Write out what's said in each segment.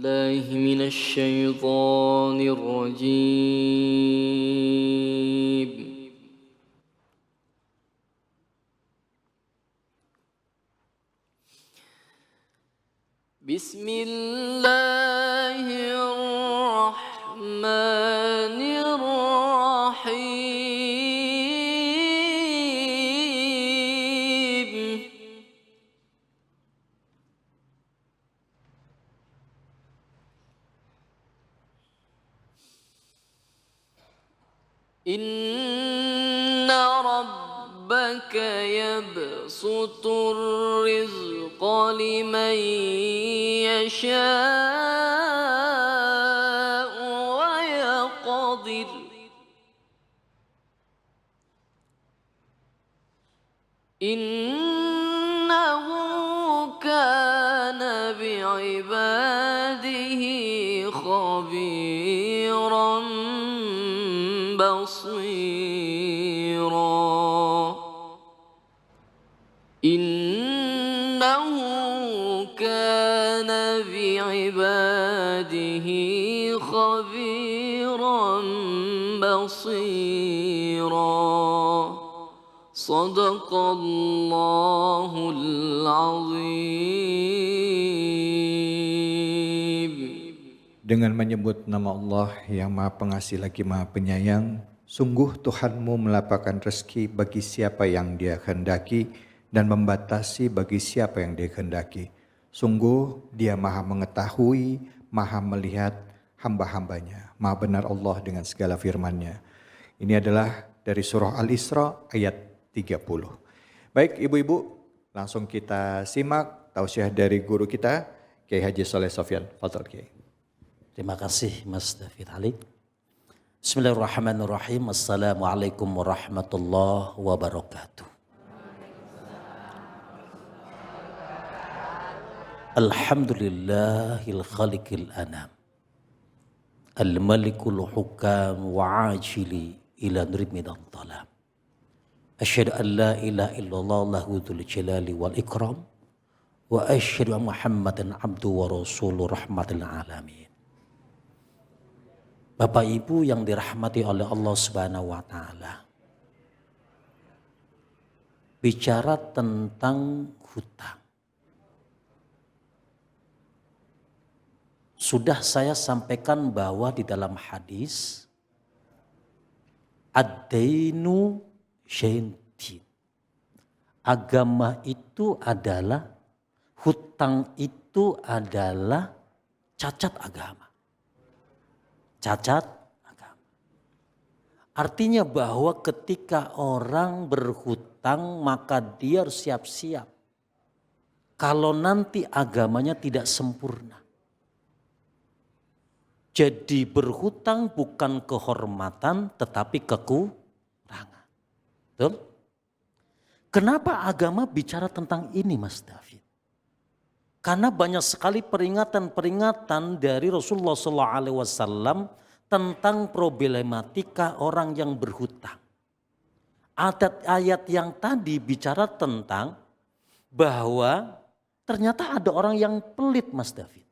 بالله من الشيطان الرجيم. بسم الله الرحمن الرحيم. إن ربك يبسط الرزق لمن يشاء ويقدر إنه كان بعباده خبيرا بصيرا إنه كان بعباده خبيرا بصيرا صدق الله العظيم. Dengan menyebut nama Allah yang Maha Pengasih lagi Maha Penyayang, sungguh Tuhanmu melapangkan rezeki bagi siapa yang Dia kehendaki dan membatasi bagi siapa yang Dia kehendaki. Sungguh Dia Maha mengetahui, Maha melihat hamba-hambanya. Maha benar Allah dengan segala firman-Nya. Ini adalah dari surah Al-Isra ayat 30. Baik ibu-ibu, langsung kita simak tausiah dari guru kita, Kiai Haji Soleh Sofyan. Fadhal Kiai. Terima kasih Mas David Ali. Bismillahirrahmanirrahim. Assalamualaikum warahmatullahi wabarakatuh. Alhamdulillahil khaliqil anam. Al-malikul hukam wa ajili ila nurimidan talam. Asyhadu an la ilaha illallah lahu dzul jalali wal ikram. Wa asyhadu anna Muhammadan abdu wa rasuluh rahmatil alamin. Bapak Ibu yang dirahmati oleh Allah Subhanahu wa taala. Bicara tentang hutang. Sudah saya sampaikan bahwa di dalam hadis ad-dainu syaitun. Agama itu adalah, hutang itu adalah cacat agama. Cacat agama. Artinya bahwa ketika orang berhutang maka dia harus siap-siap. Kalau nanti agamanya tidak sempurna. Jadi berhutang bukan kehormatan tetapi kekurangan. Betul? Kenapa agama bicara tentang ini Mas David? Karena banyak sekali peringatan-peringatan dari Rasulullah SAW tentang problematika orang yang berhutang. Ayat yang tadi bicara tentang bahwa ternyata ada orang yang pelit Mas David.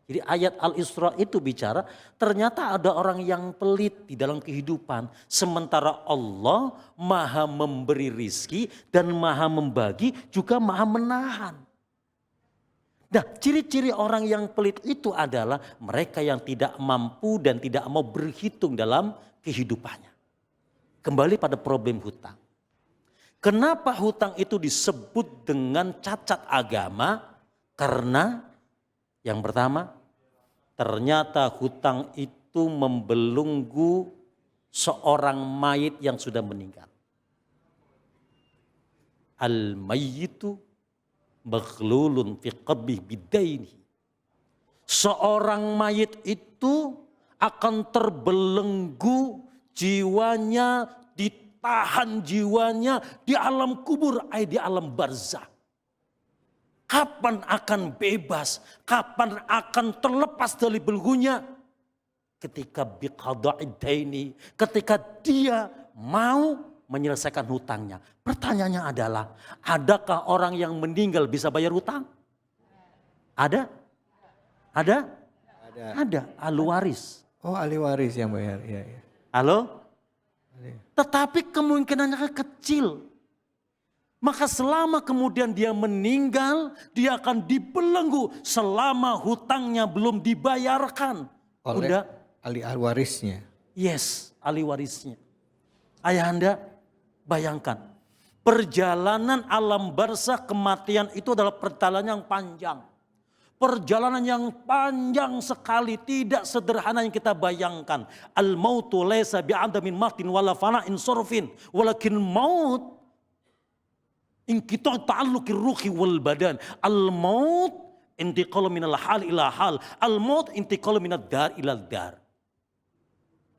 Jadi ayat Al-Isra itu bicara ternyata ada orang yang pelit di dalam kehidupan. Sementara Allah maha memberi rizki dan maha membagi juga maha menahan. Nah, ciri-ciri orang yang pelit itu adalah mereka yang tidak mampu dan tidak mau berhitung dalam kehidupannya. Kembali pada problem hutang. Kenapa hutang itu disebut dengan cacat agama? Karena yang pertama, ternyata hutang itu membelenggu seorang mayit yang sudah meninggal. Al-mayyitu maghlulun fi qabih bidaini. Seorang mayit itu akan terbelenggu jiwanya, ditahan jiwanya di alam kubur, di alam barzakh. Kapan akan bebas? Kapan akan terlepas dari belenggunya? Ketika biqada'id daini, ketika dia mau menyelesaikan hutangnya. Pertanyaannya adalah, adakah orang yang meninggal bisa bayar hutang? Ada? Ada? Ada ahli waris. Oh, ahli waris yang bayar. Iya, iya. Halo? Tetapi kemungkinannya kecil. Maka selama kemudian dia meninggal, dia akan dibelenggu selama hutangnya belum dibayarkan. Oleh Udah? ahli warisnya. Yes, ahli warisnya. Ayahanda, bayangkan. Perjalanan alam barzakh kematian itu adalah perjalanan yang panjang. Perjalanan yang panjang sekali, tidak sederhana yang kita bayangkan. Al-mautu laysa bi'adamin matin wala fana'in surfin. Walakin maut inqita' ta'alluqir ruhi wal badan. Al-maut intiqalu minal hal ila hal. Al-maut intiqalu minad dar ila dar.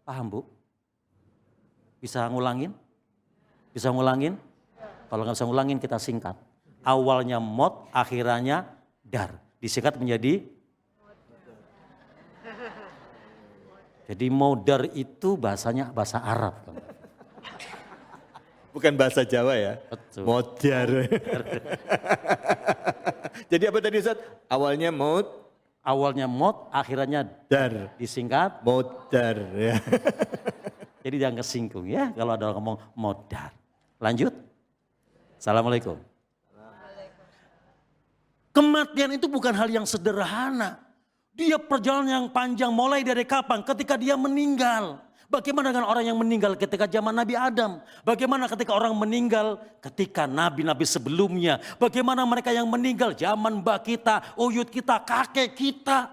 Paham, Bu? Bisa ngulangin? Bisa ngulangin? Kalau nggak bisa ngulangin kita singkat. Awalnya maut, akhirannya dar. Disingkat menjadi. Jadi modar itu bahasanya bahasa Arab. Bukan bahasa Jawa ya. Betul. Modar. Jadi apa tadi Ustaz? Awalnya maut, Awalnya maut, akhirannya dar. disingkat. Modar ya. Jadi jangan kesinggung ya kalau ada orang ngomong modar. Lanjut. Assalamualaikum. Kematian itu bukan hal yang sederhana. Dia perjalanan yang panjang mulai dari kapan? Ketika dia meninggal. Bagaimana dengan orang yang meninggal ketika zaman Nabi Adam? Bagaimana ketika orang meninggal ketika nabi-nabi sebelumnya? Bagaimana mereka yang meninggal zaman mbak kita, uyut kita, kakek kita?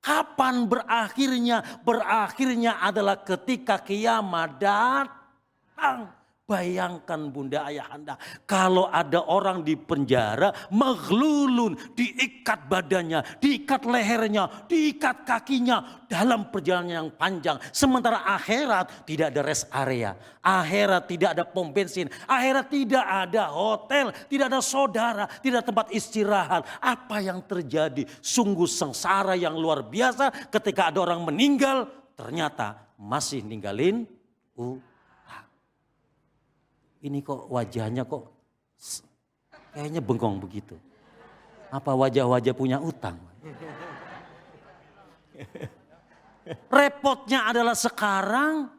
Kapan berakhirnya? Berakhirnya adalah ketika kiamat datang. Bayangkan Bunda Ayahanda, kalau ada orang di penjara, maghlulun, diikat badannya, diikat lehernya, diikat kakinya dalam perjalanan yang panjang. Sementara akhirat tidak ada rest area, akhirat tidak ada pom bensin, akhirat tidak ada hotel, tidak ada saudara, tidak ada tempat istirahat. Apa yang terjadi? Sungguh sengsara yang luar biasa ketika ada orang meninggal, ternyata masih ninggalin ini kok wajahnya kok kayaknya bengkong begitu. Apa wajah-wajah punya utang? Repotnya adalah sekarang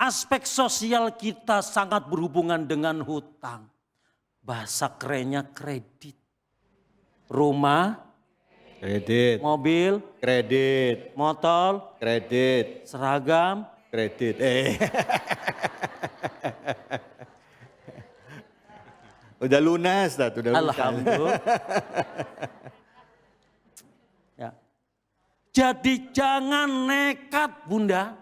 aspek sosial kita sangat berhubungan dengan hutang. Bahasa kerennya kredit. Rumah, Kredit. mobil, Kredit. motor, Kredit. seragam, Kredit. Udah lunas, udah lunas. alhamdulillah. Ya. Jadi jangan nekat Bunda,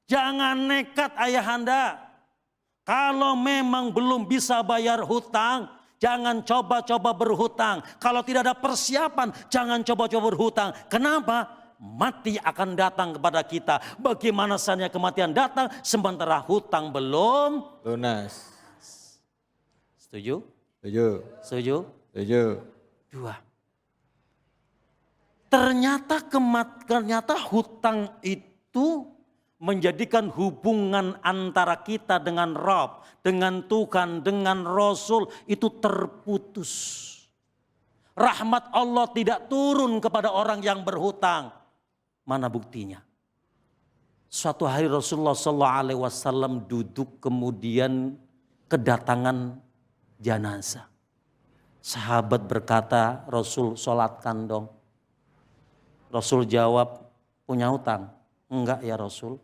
jangan nekat Ayahanda. Kalau memang belum bisa bayar hutang, jangan coba-coba berhutang. Kalau tidak ada persiapan, jangan coba-coba berhutang. Kenapa? Mati akan datang kepada kita. Bagaimana saja kematian datang sementara hutang belum Lunas. Setuju? Setuju. Setuju? Setuju. Dua. Ternyata hutang itu menjadikan hubungan antara kita dengan Rabb, dengan Tuhan, dengan Rasul itu terputus. Rahmat Allah tidak turun kepada orang yang berhutang. Mana buktinya? Suatu hari Rasulullah SAW duduk kemudian kedatangan jenazah. Sahabat berkata, Rasul sholatkan dong. Rasul jawab, punya hutang? Enggak ya Rasul.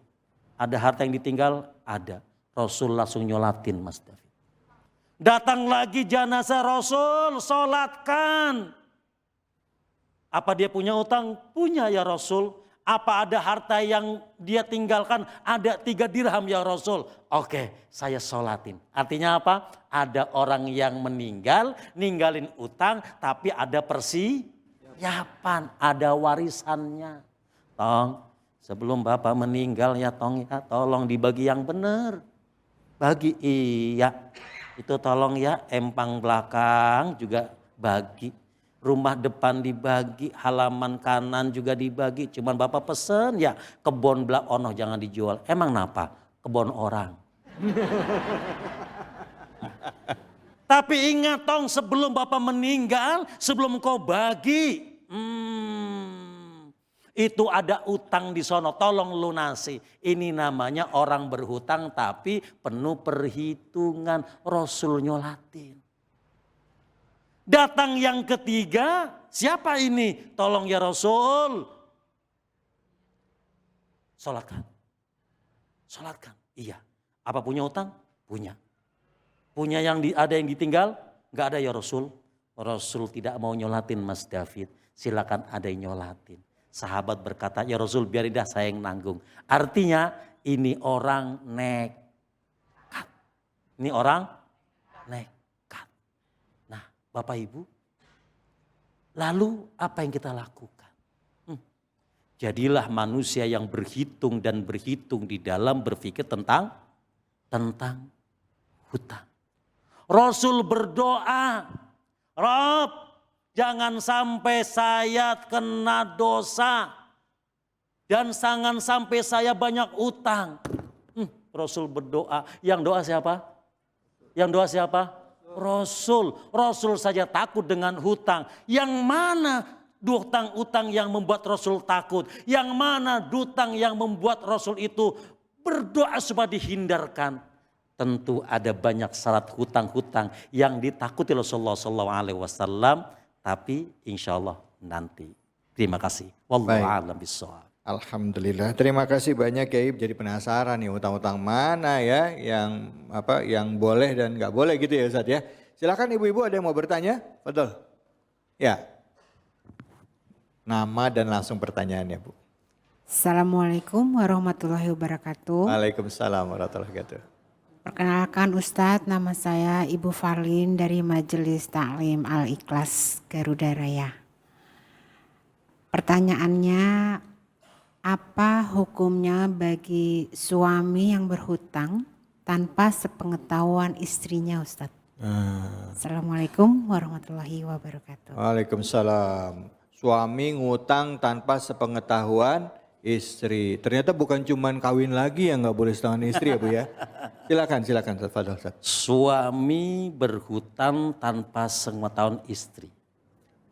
Ada harta yang ditinggal? Ada. Rasul langsung nyolatin Mas David. Datang lagi jenazah Rasul, sholatkan. Apa dia punya hutang? Punya ya Rasul. Apa ada harta yang dia tinggalkan? Ada 3 dirham ya Rasul. Oke, saya sholatin. Artinya apa? Ada orang yang meninggal, ninggalin utang, tapi ada persiapan, ada warisannya. Tong, sebelum Bapak meninggal ya Tong ya, tolong dibagi yang benar. Bagi iya, itu tolong ya, empang belakang juga bagi. Rumah depan dibagi, halaman kanan juga dibagi. Cuman Bapak pesen ya kebon belak ono jangan dijual. Emang napa? Kebon orang. Tapi ingat Tong, sebelum Bapak meninggal, sebelum kau bagi. Itu ada utang di sono, tolong lunasi. Ini namanya orang berhutang tapi penuh perhitungan. Rasul nyolatin. Datang yang ketiga, siapa ini? Tolong ya Rasul. Sholatkan. Sholatkan. Iya. Apa punya utang? Punya. Punya ada yang ditinggal? Enggak ada ya Rasul. Rasul tidak mau nyolatin Mas David. Silakan ada yang nyolatin. Sahabat berkata, ya Rasul biarin dah saya yang nanggung. Artinya ini orang nekat. Ini orang nekat. Nah Bapak Ibu, lalu apa yang kita lakukan? Jadilah manusia yang berhitung dan berhitung di dalam berpikir tentang hutang. Rasul berdoa, Rob, jangan sampai saya kena dosa. Dan jangan sampai saya banyak utang. Rasul berdoa. Yang doa siapa? Yang doa siapa? Rasul. Rasul saja takut dengan hutang. Yang mana hutang-hutang yang membuat Rasul takut? Yang mana hutang yang membuat Rasul itu berdoa supaya dihindarkan? Tentu ada banyak syarat hutang-hutang yang ditakuti Rasulullah SAW. Tapi insya Allah nanti. Terima kasih. Wallahu a'lam bishawab. Alhamdulillah. Terima kasih banyak Kiai. Jadi penasaran nih utang-utang mana ya yang boleh dan nggak boleh gitu ya Ustaz ya. Silakan ibu-ibu ada yang mau bertanya? Betul. Ya. Nama dan langsung pertanyaannya Bu. Assalamualaikum warahmatullahi wabarakatuh. Waalaikumsalam warahmatullahi wabarakatuh. Perkenalkan Ustadz, nama saya Ibu Farlin dari Majelis Taklim Al-Ikhlas Garuda Raya. Pertanyaannya, apa hukumnya bagi suami yang berhutang tanpa sepengetahuan istrinya Ustadz? Assalamualaikum warahmatullahi wabarakatuh. Waalaikumsalam. Suami ngutang tanpa sepengetahuan istri. Ternyata bukan cuman kawin lagi yang nggak boleh setengah istri ya Bu ya. Silakan Fadal. Suami berhutang tanpa sepengetahuan istri.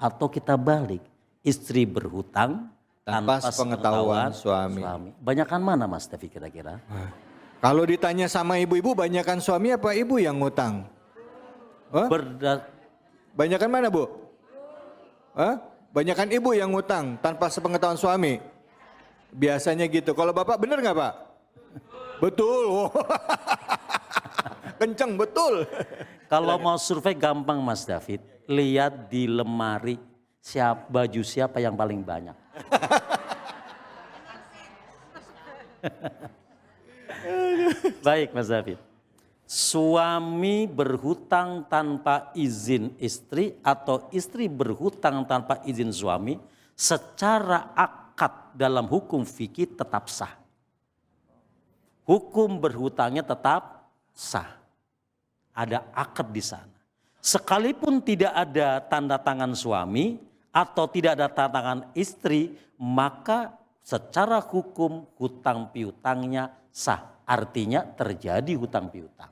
Atau kita balik, istri berhutang tanpa sepengetahuan suami. Banyakan mana Mas Devi kira-kira? Kalau ditanya sama ibu-ibu, banyakan suami apa ibu yang ngutang? Banyakan mana Bu? Banyakan ibu yang ngutang tanpa sepengetahuan suami. Biasanya gitu. Kalau bapak bener nggak Pak? Betul. Kenceng betul. Kalau mau survei gampang Mas David. Lihat di lemari baju siapa yang paling banyak. Baik Mas David. Suami berhutang tanpa izin istri atau istri berhutang tanpa izin suami secara akad dalam hukum fikih tetap sah. Hukum berhutangnya tetap sah. Ada akad di sana. Sekalipun tidak ada tanda tangan suami atau tidak ada tanda tangan istri, maka secara hukum hutang piutangnya sah. Artinya terjadi hutang piutang.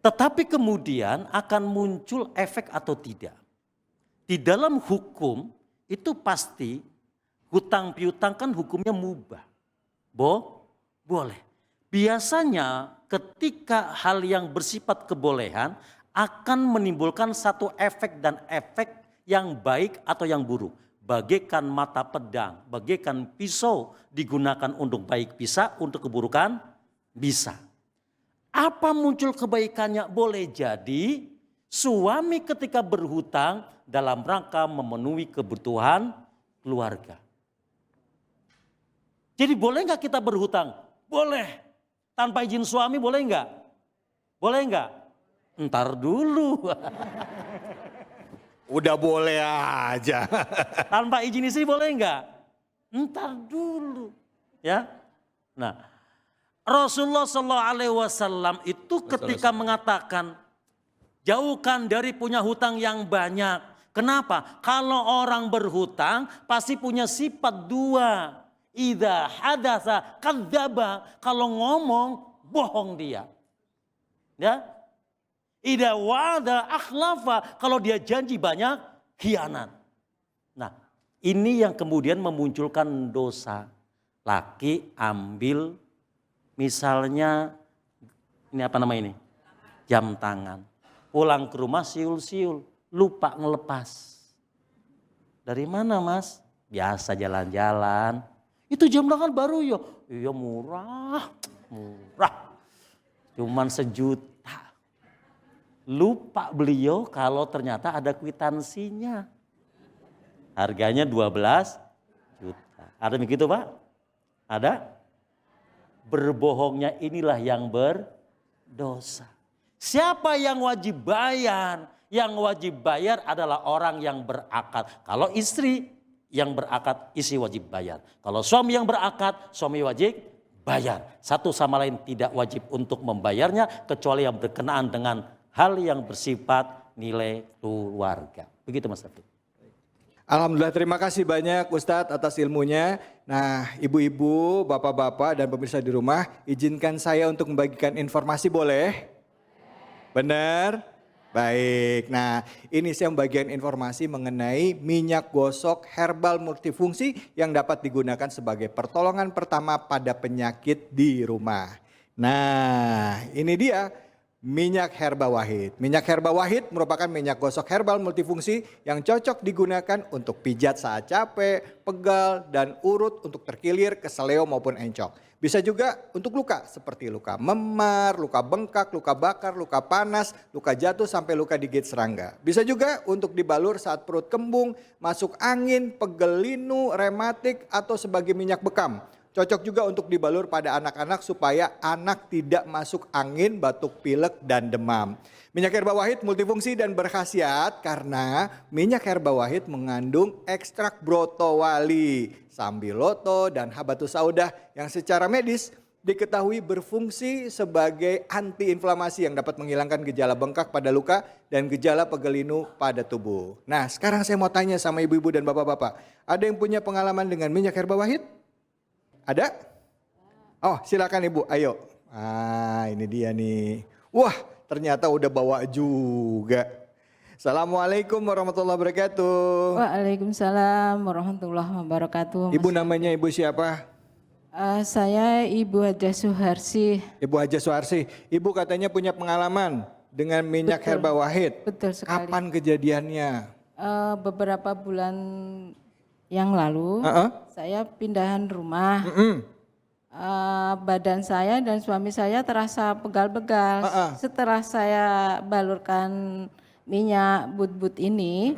Tetapi kemudian akan muncul efek atau tidak. Di dalam hukum itu pasti hutang piutang kan hukumnya mubah. Boleh. Biasanya ketika hal yang bersifat kebolehan akan menimbulkan satu efek dan efek yang baik atau yang buruk. Bagaikan mata pedang, bagaikan pisau digunakan untuk baik bisa, untuk keburukan bisa. Apa muncul kebaikannya? Boleh jadi suami ketika berhutang dalam rangka memenuhi kebutuhan keluarga. Jadi boleh nggak kita berhutang? Boleh. Tanpa izin suami boleh nggak? Boleh nggak? Ntar dulu. Udah boleh aja. Tanpa izin istri boleh nggak? Ntar dulu. Ya. Nah, Rasulullah SAW itu ketika mengatakan jauhkan dari punya hutang yang banyak. Kenapa? Kalau orang berhutang pasti punya sifat dua. Idza hadatsa kadzdzaba, kalau ngomong bohong dia. Ya. Idza wa'ada akhlafa, kalau dia janji banyak khianat. Nah, Ini yang kemudian memunculkan dosa. Laki ambil misalnya ini apa nama ini? Jam tangan. Pulang ke rumah siul-siul, lupa ngelepas. Dari mana mas? Biasa jalan-jalan. Itu jam tangan baru ya? Iya murah. Cuman 1 juta. Lupa beliau kalau ternyata ada kwitansinya. Harganya 12 juta. Ada begitu Pak? Ada? Berbohongnya inilah yang berdosa. Siapa yang wajib bayar? Yang wajib bayar adalah orang yang berakad. Kalau istri yang berakad, istri wajib bayar. Kalau suami yang berakad, suami wajib bayar. Satu sama lain tidak wajib untuk membayarnya kecuali yang berkenaan dengan hal yang bersifat nilai keluarga. Begitu Mas David. Alhamdulillah, terima kasih banyak Ustadz atas ilmunya. Nah, ibu-ibu, bapak-bapak dan pemirsa di rumah, izinkan saya untuk membagikan informasi, boleh? Benar? Baik, nah ini saya membagikan informasi mengenai minyak gosok herbal multifungsi yang dapat digunakan sebagai pertolongan pertama pada penyakit di rumah. Nah, ini dia. Minyak herba wahid. Minyak herba wahid merupakan minyak gosok herbal multifungsi yang cocok digunakan untuk pijat saat capek, pegal, dan urut untuk terkilir, keseleo maupun encok. Bisa juga untuk luka seperti luka memar, luka bengkak, luka bakar, luka panas, luka jatuh sampai luka digigit serangga. Bisa juga untuk dibalur saat perut kembung, masuk angin, pegel linu, rematik, atau sebagai minyak bekam. Cocok juga untuk dibalur pada anak-anak supaya anak tidak masuk angin, batuk pilek, dan demam. Minyak herba wahid multifungsi dan berkhasiat karena minyak herba wahid mengandung ekstrak brotowali, sambiloto, dan habatus saudah yang secara medis diketahui berfungsi sebagai antiinflamasi yang dapat menghilangkan gejala bengkak pada luka dan gejala pegelinu pada tubuh. Nah, sekarang saya mau tanya sama ibu-ibu dan bapak-bapak. Ada yang punya pengalaman dengan minyak herba wahid? Ada? Oh, silakan Ibu, ayo. Ah, ini dia nih. Wah, ternyata udah bawa juga. Assalamualaikum warahmatullahi wabarakatuh. Waalaikumsalam warahmatullahi wabarakatuh. Ibu namanya Ibu siapa? Saya Ibu Haja Suharsi. Ibu Haja Suharsi. Ibu katanya punya pengalaman dengan minyak herba wahid. Betul sekali. Kapan kejadiannya? Beberapa bulan yang lalu saya pindahan rumah. Badan saya dan suami saya terasa pegal-pegal. Setelah saya balurkan minyak but-but ini,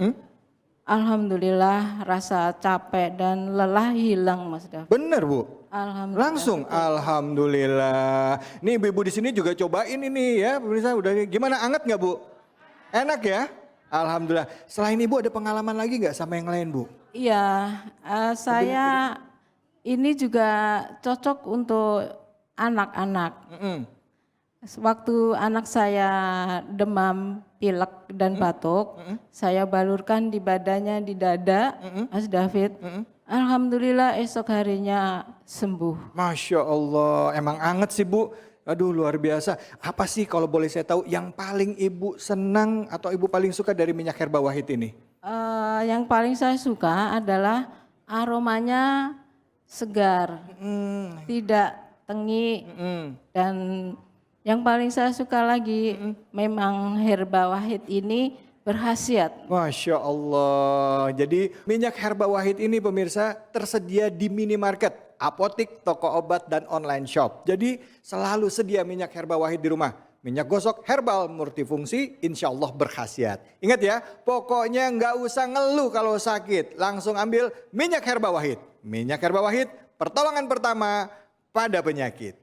alhamdulillah rasa capek dan lelah hilang Mas David. Bener Bu? Alhamdulillah. Langsung, alhamdulillah. Nih ibu-ibu di sini juga cobain ini ya, pemirsa udah gimana, anget nggak Bu? Enak ya? Alhamdulillah. Selain ibu ada pengalaman lagi nggak sama yang lain Bu? Iya, saya ini juga cocok untuk anak-anak. Waktu anak saya demam, pilek dan batuk, saya balurkan di badannya, di dada, Mas David. Alhamdulillah esok harinya sembuh. Masya Allah, emang anget sih Bu. Aduh luar biasa. Apa sih kalau boleh saya tahu yang paling ibu senang atau ibu paling suka dari minyak herba wahid ini? Yang paling saya suka adalah aromanya segar, tidak tengi, dan yang paling saya suka lagi memang herba wahid ini berkhasiat. Masya Allah. Jadi minyak herba wahid ini pemirsa tersedia di minimarket, apotik, toko obat, dan online shop. Jadi selalu sedia minyak herba wahid di rumah. Minyak gosok herbal multifungsi insya Allah berkhasiat. Ingat ya, pokoknya nggak usah ngeluh kalau sakit. Langsung ambil minyak herba wahid. Minyak herba wahid pertolongan pertama pada penyakit.